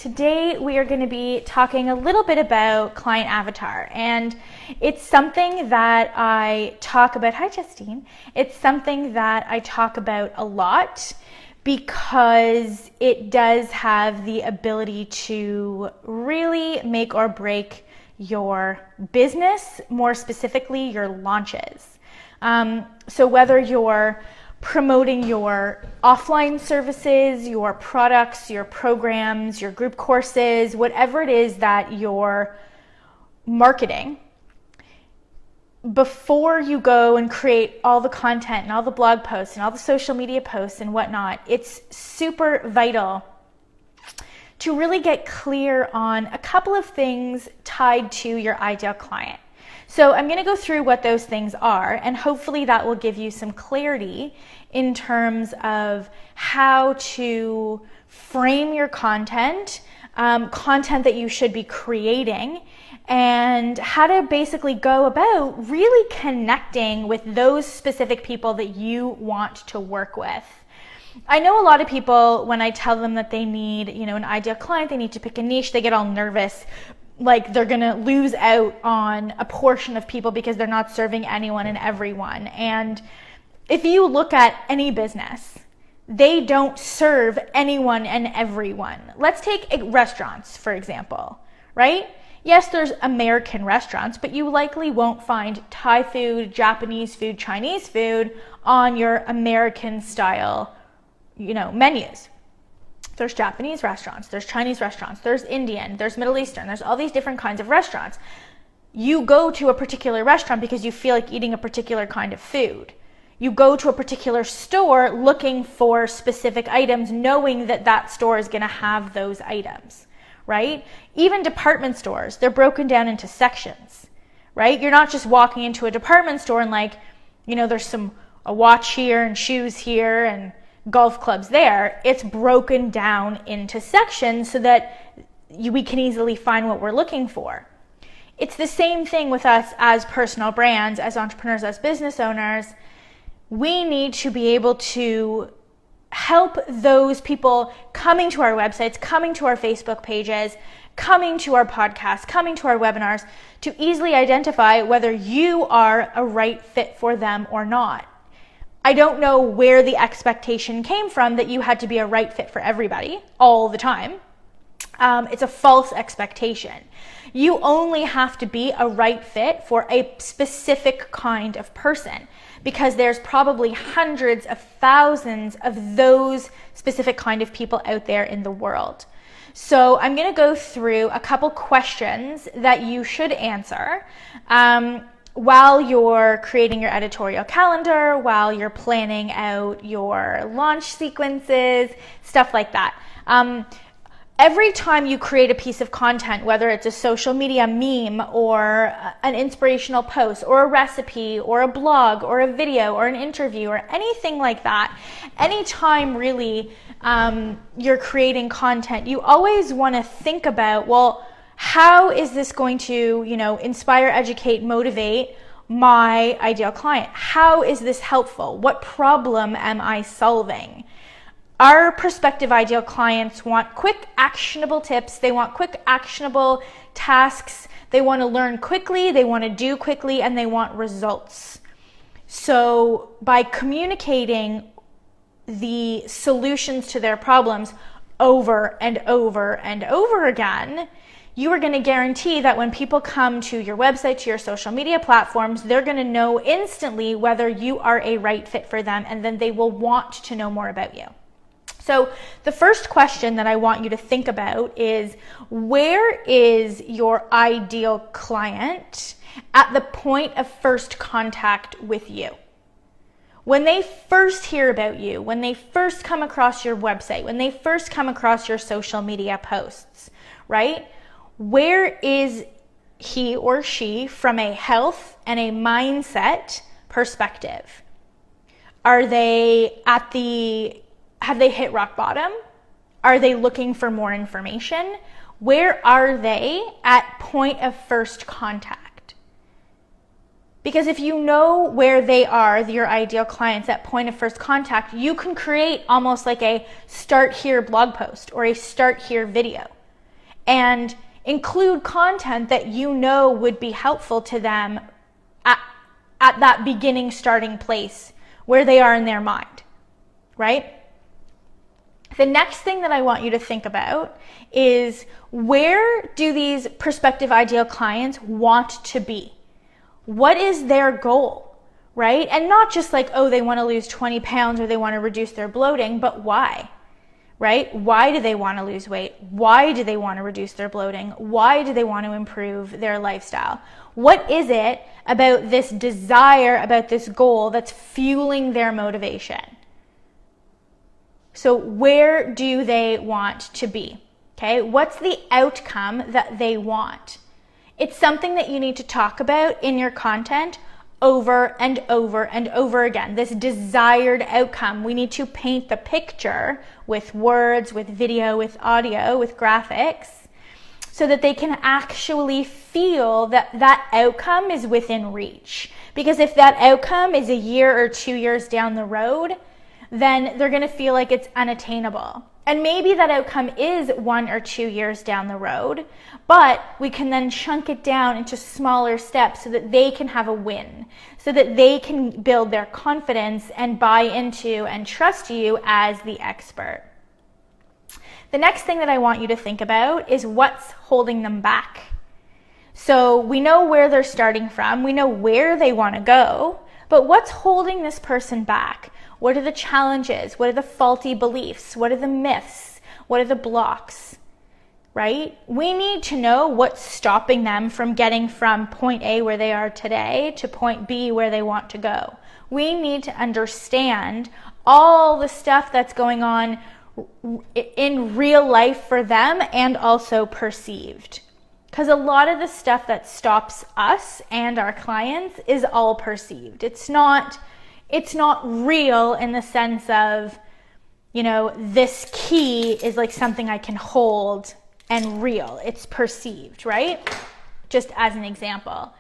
Today we are going to be talking a little bit about client avatar, and it's something that I talk about. Hi, Justine. It's something that I talk about a lot because it does have the ability to really make or break your business, more specifically your launches. So whether you're promoting your offline services, your products, your programs, your group courses, whatever it is that you're marketing, before you go and create all the content and all the blog posts and all the social media posts and whatnot, it's super vital to really get clear on a couple of things tied to your ideal client. So I'm going to go through what those things are, and hopefully that will give you some clarity in terms of how to frame your content, content that you should be creating, and how to basically go about really connecting with those specific people that you want to work with. I know a lot of people, when I tell them that they need, an ideal client, they need to pick a niche, they get all nervous, like they're gonna lose out on a portion of people because they're not serving anyone and everyone. And if you look at any business, they don't serve anyone and everyone. Let's take restaurants, for example, right? Yes, there's American restaurants, but you likely won't find Thai food, Japanese food, Chinese food on your American style, menus. There's Japanese restaurants, there's Chinese restaurants, there's Indian, there's Middle Eastern, there's all these different kinds of restaurants. You go to a particular restaurant because you feel like eating a particular kind of food. You go to a particular store looking for specific items, knowing that that store is going to have those items, right? Even department stores, they're broken down into sections, right? You're not just walking into a department store and there's a watch here and shoes here and golf clubs there. It's broken down into sections so that we can easily find what we're looking for. It's the same thing with us as personal brands, as entrepreneurs, as business owners. We need to be able to help those people coming to our websites, coming to our Facebook pages, coming to our podcasts, coming to our webinars, to easily identify whether you are a right fit for them or not. I don't know where the expectation came from that you had to be a right fit for everybody all the time. It's a false expectation. You only have to be a right fit for a specific kind of person, because there's probably hundreds of thousands of those specific kind of people out there in the world. So I'm going to go through a couple questions that you should answer while you're creating your editorial calendar, while you're planning out your launch sequences, stuff like that. Every time you create a piece of content, whether it's a social media meme or an inspirational post or a recipe or a blog or a video or an interview or anything like that, anytime really you're creating content, you always want to think about, well, how is this going to, inspire, educate, motivate my ideal client? How is this helpful? What problem am I solving? Our prospective ideal clients want quick, actionable tips. They want quick, actionable tasks. They want to learn quickly. They want to do quickly, and they want results. So by communicating the solutions to their problems over and over and over again, you are going to guarantee that when people come to your website, to your social media platforms, they're going to know instantly whether you are a right fit for them, and then they will want to know more about you. So the first question that I want you to think about is, where is your ideal client at the point of first contact with you? When they first hear about you, when they first come across your website, when they first come across your social media posts, right? Where is he or she from a health and a mindset perspective? Have they hit rock bottom? Are they looking for more information? Where are they at point of first contact? Because if you know where they are, your ideal clients at point of first contact, you can create almost like a start here blog post or a start here video, and include content that you know would be helpful to them at that beginning starting place where they are in their mind, right? The next thing that I want you to think about is, where do these prospective ideal clients want to be? What is their goal, right? And not just like, oh, they want to lose 20 pounds or they want to reduce their bloating, but why, right? Why do they want to lose weight? Why do they want to reduce their bloating? Why do they want to improve their lifestyle? What is it about this desire, about this goal that's fueling their motivation? So where do they want to be? Okay, what's the outcome that they want? It's something that you need to talk about in your content over and over and over again. This desired outcome. We need to paint the picture with words, with video, with audio, with graphics, so that they can actually feel that that outcome is within reach. Because if that outcome is a year or 2 years down the road, then they're going to feel like it's unattainable. And maybe that outcome is 1 or 2 years down the road, but we can then chunk it down into smaller steps so that they can have a win, so that they can build their confidence and buy into and trust you as the expert. The next thing that I want you to think about is what's holding them back. So we know where they're starting from, we know where they want to go, but what's holding this person back? What are the challenges? What are the faulty beliefs? What are the myths? What are the blocks, right? We need to know what's stopping them from getting from point A, where they are today, to point B, where they want to go. We need to understand all the stuff that's going on in real life for them and also perceived. Because a lot of the stuff that stops us and our clients is all perceived. It's not real in the sense of, you know, this key is like something I can hold and real. It's perceived, right? Just as an example.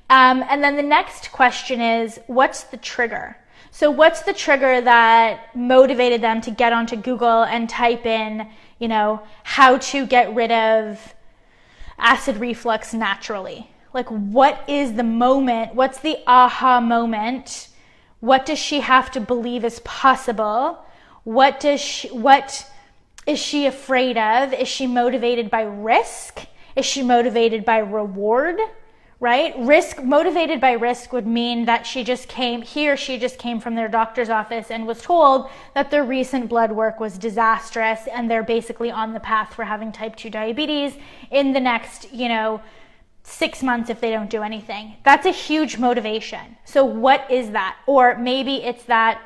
And then the next question is, what's the trigger? So what's the trigger that motivated them to get onto Google and type in, you know, how to get rid of acid reflux naturally? Like, what is the moment? What's the aha moment? What does she have to believe is possible? What is she afraid of? Is she motivated by risk? Is she motivated by reward? Right? Motivated by risk would mean that he or she just came from their doctor's office and was told that their recent blood work was disastrous and they're basically on the path for having type 2 diabetes in the next, 6 months if they don't do anything. That's a huge motivation. So what is that? Or maybe it's that,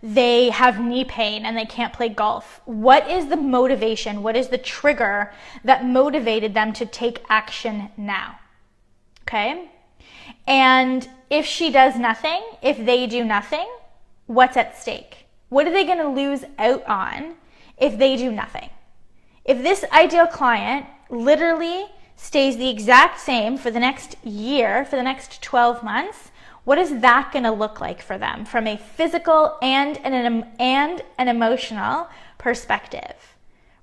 they have knee pain and they can't play golf. What is the motivation? What is the trigger that motivated them to take action now? Okay? And if she does nothing, if they do nothing, what's at stake? What are they going to lose out on if they do nothing? If this ideal client literally stays the exact same for the next year, for the next 12 months, what is that going to look like for them from a physical and an emotional perspective,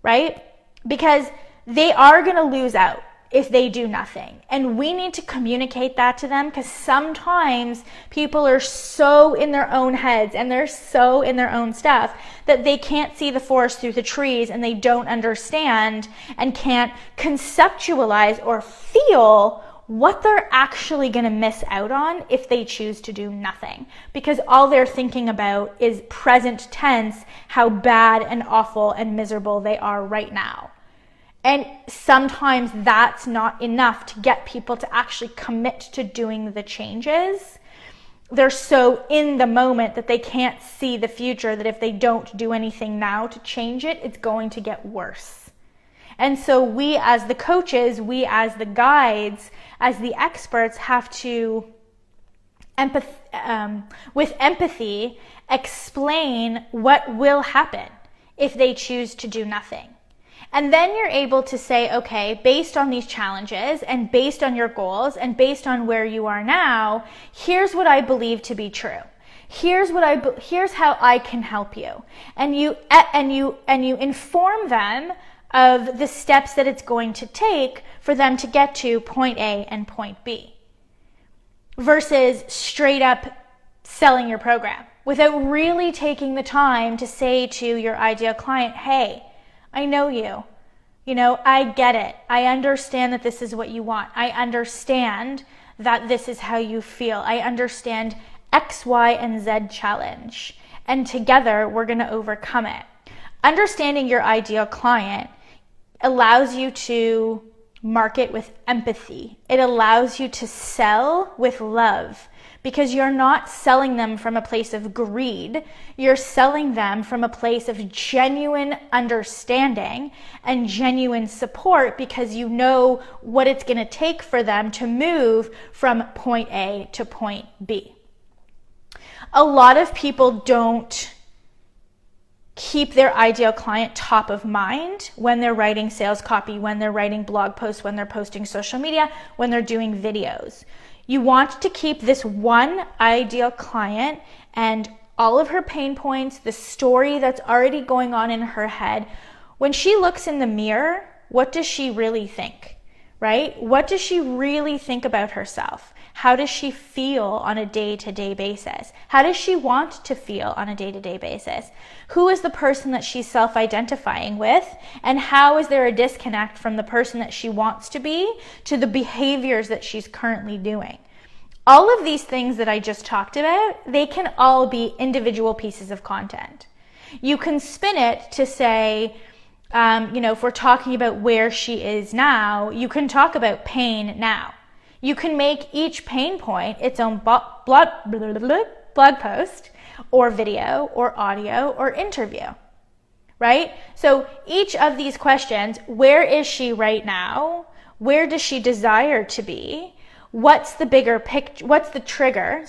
right? Because they are going to lose out if they do nothing. And we need to communicate that to them, because sometimes people are so in their own heads and they're so in their own stuff that they can't see the forest through the trees, and they don't understand and can't conceptualize or feel what they're actually going to miss out on if they choose to do nothing. Because all they're thinking about is present tense, how bad and awful and miserable they are right now. And sometimes that's not enough to get people to actually commit to doing the changes. They're so in the moment that they can't see the future, that if they don't do anything now to change it, it's going to get worse. And so we as the coaches, we as the guides, as the experts have to, with empathy, explain what will happen if they choose to do nothing. And then you're able to say, okay, based on these challenges and based on your goals and based on where you are now, here's what I believe to be true. Here's how I can help you. And you inform them of the steps that it's going to take for them to get to point A and point B, versus straight up selling your program without really taking the time to say to your ideal client, hey, I know you. I get it. I understand that this is what you want. I understand that this is how you feel. I understand X, Y, and Z challenge. And together, we're going to overcome it. Understanding your ideal client allows you to market with empathy. It allows you to sell with love, because you're not selling them from a place of greed. You're selling them from a place of genuine understanding and genuine support, because you know what it's going to take for them to move from point A to point B. A lot of people don't keep their ideal client top of mind when they're writing sales copy, when they're writing blog posts, when they're posting social media, when they're doing videos. You want to keep this one ideal client and all of her pain points, the story that's already going on in her head. When she looks in the mirror, what does she really think, right? What does she really think about herself? How does she feel on a day-to-day basis? How does she want to feel on a day-to-day basis? Who is the person that she's self-identifying with? And how is there a disconnect from the person that she wants to be to the behaviors that she's currently doing? All of these things that I just talked about, they can all be individual pieces of content. You can spin it to say, if we're talking about where she is now, you can talk about pain now. You can make each pain point its own blog post or video or audio or interview, right? So each of these questions, where is she right now? Where does she desire to be? What's the bigger picture? What's the trigger?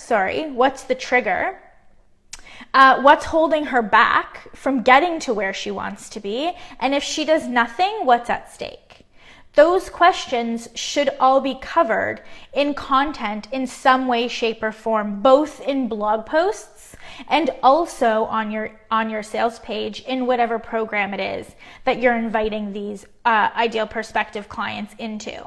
What's the trigger? What's holding her back from getting to where she wants to be? And if she does nothing, what's at stake? Those questions should all be covered in content in some way, shape, or form, both in blog posts and also on your sales page in whatever program it is that you're inviting these ideal prospective clients into.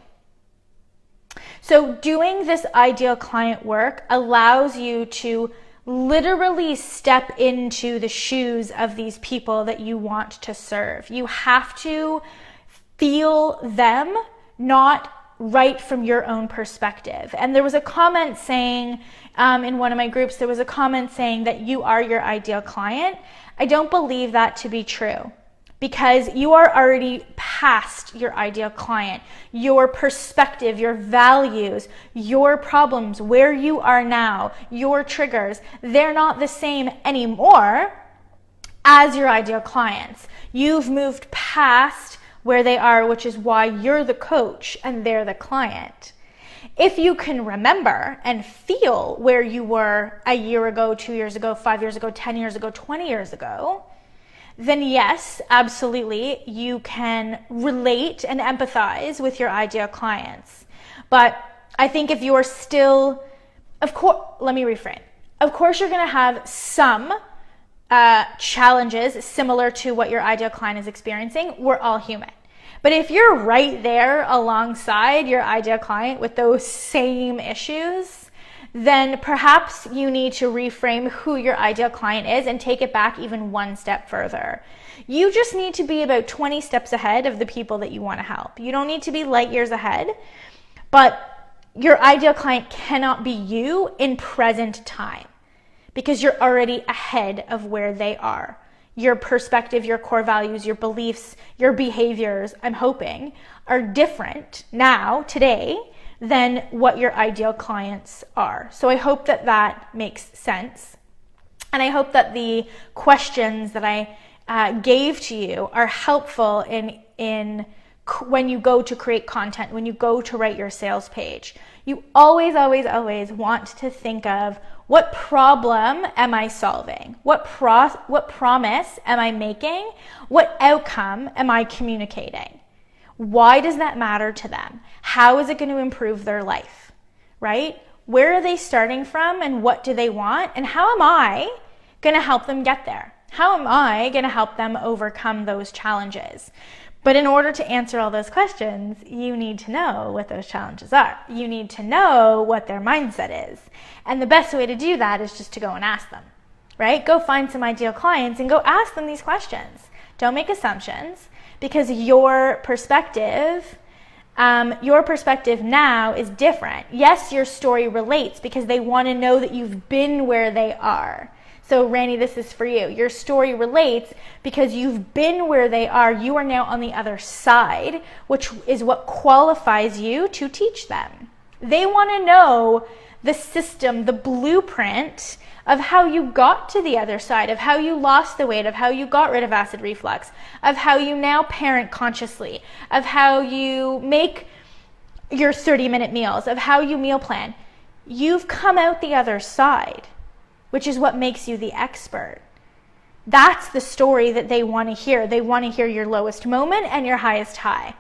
So doing this ideal client work allows you to literally step into the shoes of these people that you want to serve. You have to feel them, not write from your own perspective. And there was a comment saying, in one of my groups, there was a comment saying that you are your ideal client. I don't believe that to be true, because you are already past your ideal client. Your perspective, your values, your problems, where you are now, your triggers, they're not the same anymore as your ideal clients. You've moved past where they are, which is why you're the coach and they're the client. If you can remember and feel where you were a year ago, 2 years ago, 5 years ago, 10 years ago, 20 years ago, then yes, absolutely, you can relate and empathize with your ideal clients. But I think if you are still, let me reframe. Of course, you're going to have some challenges similar to what your ideal client is experiencing. We're all human. But if you're right there alongside your ideal client with those same issues, then perhaps you need to reframe who your ideal client is and take it back even one step further. You just need to be about 20 steps ahead of the people that you want to help. You don't need to be light years ahead, but your ideal client cannot be you in present time, because you're already ahead of where they are. Your perspective, your core values, your beliefs, your behaviors, I'm hoping, are different now, today, than what your ideal clients are. So I hope that that makes sense. And I hope that the questions that I gave to you are helpful in when you go to create content, when you go to write your sales page. You always, always, always want to think of, what problem am I solving? What promise am I making? What outcome am I communicating? Why does that matter to them? How is it going to improve their life, right? Where are they starting from and what do they want? And how am I going to help them get there? How am I going to help them overcome those challenges? But in order to answer all those questions, you need to know what those challenges are. You need to know what their mindset is. And the best way to do that is just to go and ask them, right? Go find some ideal clients and go ask them these questions. Don't make assumptions, because your perspective now is different. Yes, your story relates because they want to know that you've been where they are. So Randy, this is for you. Your story relates because you've been where they are. You are now on the other side, which is what qualifies you to teach them. They want to know the system, the blueprint of how you got to the other side, of how you lost the weight, of how you got rid of acid reflux, of how you now parent consciously, of how you make your 30-minute meals, of how you meal plan. You've come out the other side, which is what makes you the expert. That's the story that they want to hear. They want to hear your lowest moment and your highest high,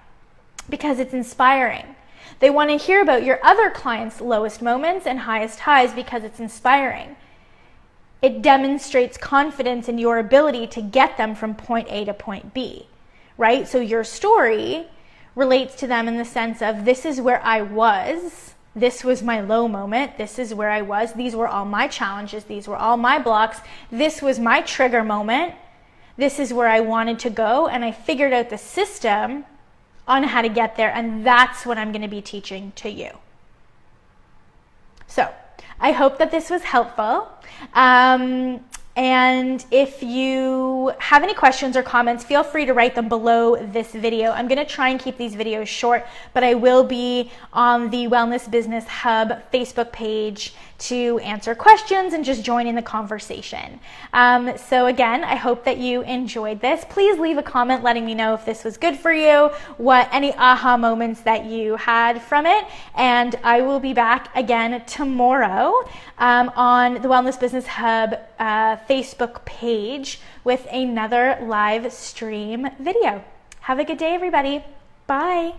because it's inspiring. They want to hear about your other clients' lowest moments and highest highs because it's inspiring. It demonstrates confidence in your ability to get them from point A to point B, right? So your story relates to them in the sense of, this is where I was. This was my low moment. This is where I was. These were all my challenges. These were all my blocks. This was my trigger moment. This is where I wanted to go. And I figured out the system on how to get there. And that's what I'm going to be teaching to you. So I hope that this was helpful. And if you have any questions or comments, feel free to write them below this video. I'm going to try and keep these videos short, but I will be on the Wellness Business Hub Facebook page to answer questions and just join in the conversation. So again, I hope that you enjoyed this. Please leave a comment letting me know if this was good for you, any aha moments that you had from it. And I will be back again tomorrow on the Wellness Business Hub Facebook page with another live stream video. Have a good day, everybody. Bye.